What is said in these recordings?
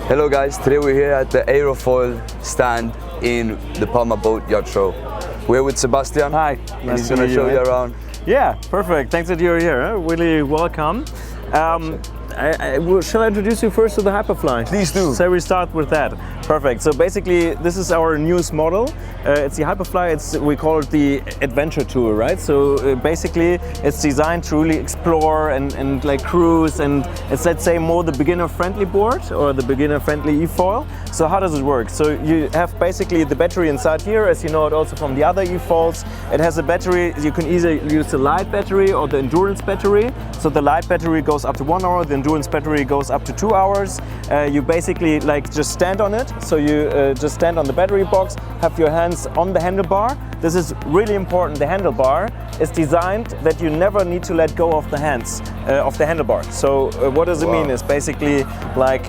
Hello guys, today we're here at the Aerofoil stand in the Palma Boat Yacht Show. We're with Sebastian. Hi, and he's going to show you around. Yeah, perfect. Thanks that you're here. Really welcome. Shall I introduce you first to the Hyperfly? Please do. So we start with that. Perfect. So basically, this is our newest model. It's the Hyperfly. We call it the adventure tour, right? So basically, it's designed to really explore and like cruise, and it's, let's say, more the beginner-friendly board or the beginner-friendly eFoil. So how does it work? So you have basically the battery inside here, as you know it also from the other eFoils. It has a battery. You can either use the light battery or the endurance battery. So the light battery goes up to 1 hour. The endurance battery goes up to 2 hours. You basically like just stand on it. So you just stand on the battery box, have your hands on the handlebar. This is really important. The handlebar is designed that you never need to let go of the hands of the handlebar. So what does it mean is basically like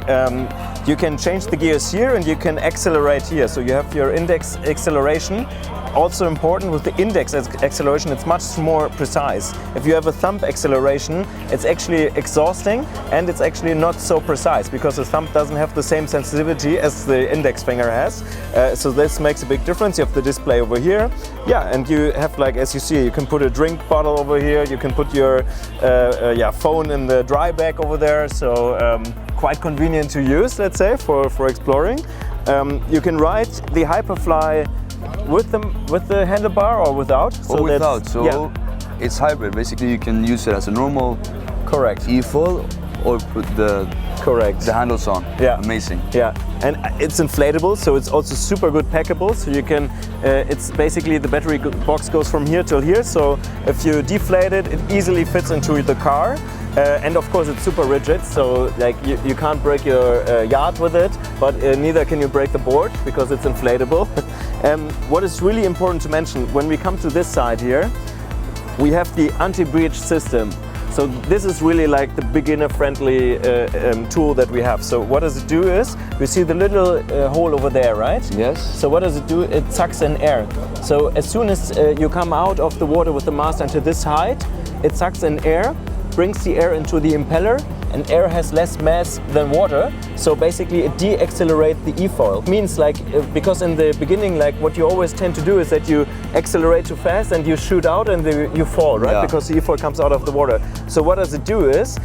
you can change the gears here and you can accelerate here. So you have your index acceleration. Also important with the index acceleration, it's much more precise. If you have a thumb acceleration, it's actually exhausting and it's actually not so precise because the thumb doesn't have the same sensitivity as the index finger has. So this makes a big difference. You have the display over here. Yeah, and you have, like, as you see, you can put a drink bottle over here. You can put your phone in the dry bag over there. So quite convenient to use, let's say, for exploring. You can ride the Hyperfly with the handlebar or without? So without, so it's hybrid. Basically, you can use it as a normal eFoil or put the handles on. Yeah, amazing. Yeah, and it's inflatable, so it's also super good packable. So you can, it's basically the battery box goes from here till here. So if you deflate it, it easily fits into the car. And of course it's super rigid, so like you can't break your yacht with it, but neither can you break the board because it's inflatable. What is really important to mention, when we come to this side here, we have the anti-breach system. So this is really like the beginner-friendly tool that we have. So what does it do is, you see the little hole over there, right? Yes. So what does it do? It sucks in air. So as soon as you come out of the water with the mast into this height, it sucks in air, brings the air into the impeller, and air has less mass than water, so basically it de-accelerates the eFoil. It means like, because in the beginning, like what you always tend to do is that you accelerate too fast and you shoot out and you fall, right? Yeah. Because the eFoil comes out of the water. So what does it do is,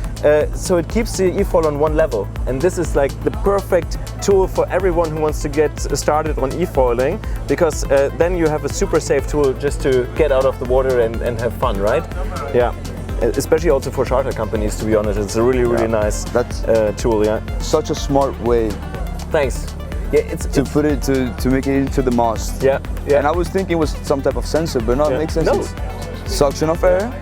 so it keeps the eFoil on one level, and this is like the perfect tool for everyone who wants to get started on eFoiling, because then you have a super safe tool just to get out of the water and have fun, right? Yeah. Especially also for charter companies, to be honest. It's a really nice tool. Yeah, such a smart way. Thanks. Yeah, it's put it to make it into the mast. Yeah. And I was thinking it was some type of sensor, but no, it makes sense. No. It's suction of air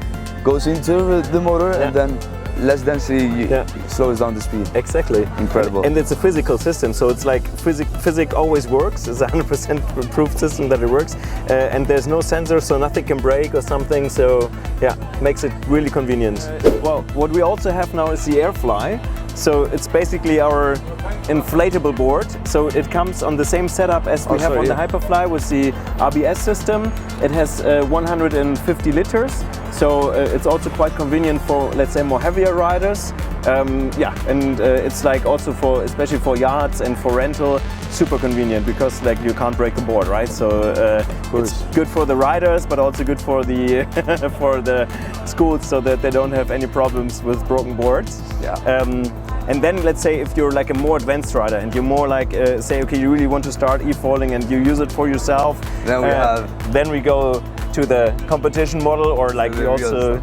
goes into the motor, and then less density slows down the speed. Exactly. Incredible. And it's a physical system, so it's like physics always works. It's a 100% proof system that it works, and there's no sensor, so nothing can break or something. So yeah, makes it really convenient. Well, what we also have now is the Airfly. So it's basically our inflatable board. So it comes on the same setup as we have on the Hyperfly with the ABS system. It has 150 liters. So it's also quite convenient for, let's say, more heavier riders. It's like also for, especially for yachts and for rental, super convenient because like you can't break the board, right? So it's good for the riders, but also good for the for the schools, so that they don't have any problems with broken boards. Yeah. And then let's say if you're like a more advanced rider and you're more like say, okay, you really want to start eFoiling and you use it for yourself, then we go to the competition model, or like we also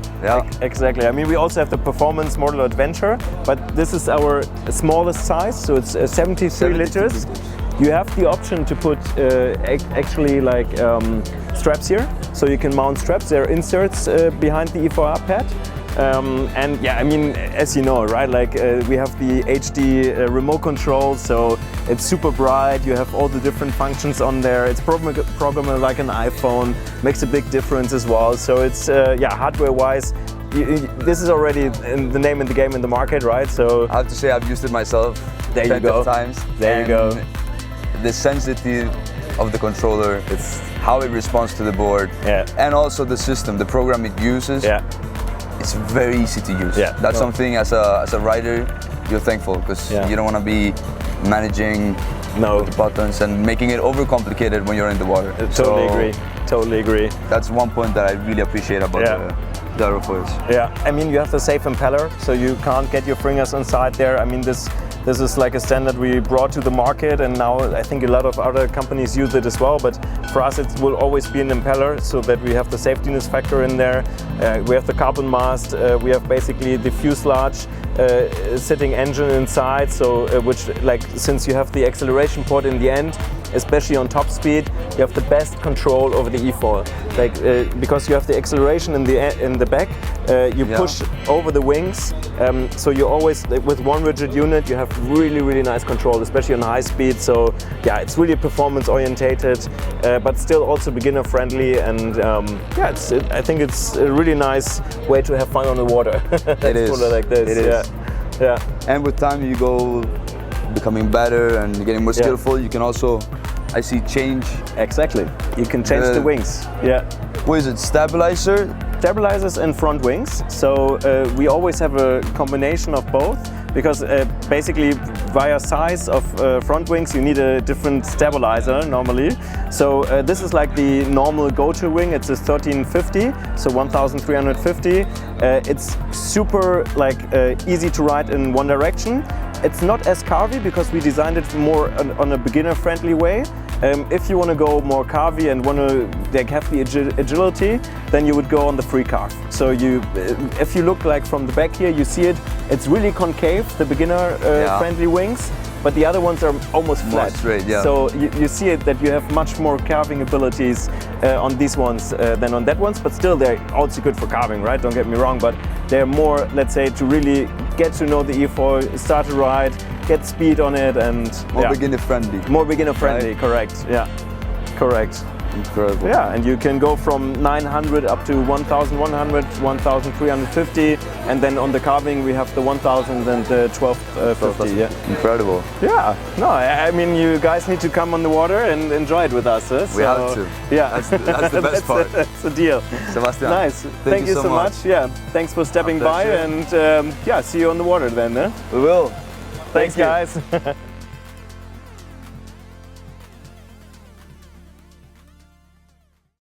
exactly. I mean, we also have the performance model adventure, but this is our smallest size, so it's 73 liters. You have the option to put actually like straps here, so you can mount straps. There are inserts behind the eFoil pad. And yeah, I mean, as you know, right, like we have the HD remote control, so it's super bright. You have all the different functions on there. It's programmable like an iPhone, makes a big difference as well. So it's, yeah, hardware-wise, this is already in the name in the game in the market, right? So I have to say I've used it myself. There you go. Times. There you go. The sensitivity of the controller, it's how it responds to the board, and also the system, the program it uses. It's very easy to use. That's something as a rider you're thankful, because you don't want to be managing the buttons and making it overcomplicated when you're in the water. Totally agree. That's one point that I really appreciate about the Aerofoils. Yeah, I mean, you have the safe impeller, so you can't get your fingers inside there. I mean, this is like a standard we brought to the market, and now I think a lot of other companies use it as well, but for us it will always be an impeller, so that we have the safetiness factor in there. We have the carbon mast, we have basically the fuselage sitting engine inside, so which, like, since you have the acceleration port in the end, especially on top speed, you have the best control over the eFoil. Like because you have the acceleration in the back, you push over the wings, so you always, with one rigid unit, you have really nice control, especially on high speed. So yeah, it's really performance orientated, but still also beginner friendly, and I think it's a really nice way to have fun on the water. It is. Put it like this. It is. Yeah. And with time you go becoming better and getting more skillful. You can also, I see, change. Exactly. You can change the wings. Yeah. What is it? Stabilizer? Stabilizers and front wings. So we always have a combination of both, because basically via size of front wings you need a different stabilizer normally. So this is like the normal go-to wing. It's a 1350, so 1350. It's super easy to ride in one direction. It's not as carvy because we designed it more on a beginner-friendly way. If you want to go more carvy and want to have the agility, then you would go on the free carve. So if you look from the back here, you see it. It's really concave, the beginner-friendly wings, but the other ones are almost flat. More straight, yeah. So you see it that you have much more carving abilities on these ones than on that ones, but still they're also good for carving, right? Don't get me wrong, but they're more, let's say, to really get to know the eFoil, start a ride, get speed on it, and more beginner friendly. More beginner friendly, right? Correct. Yeah, correct. Incredible. Yeah, and you can go from 900 up to 1,100, 1,350, and then on the carving we have the 1,000 and the 1,250. Yeah. Incredible. Yeah. No, I mean, you guys need to come on the water and enjoy it with us. We have to. Yeah. That's the best part. That's the deal. Sebastian. Nice. Thank you so much. Yeah. Thanks for stepping by, and see you on the water then. We will. Thanks guys.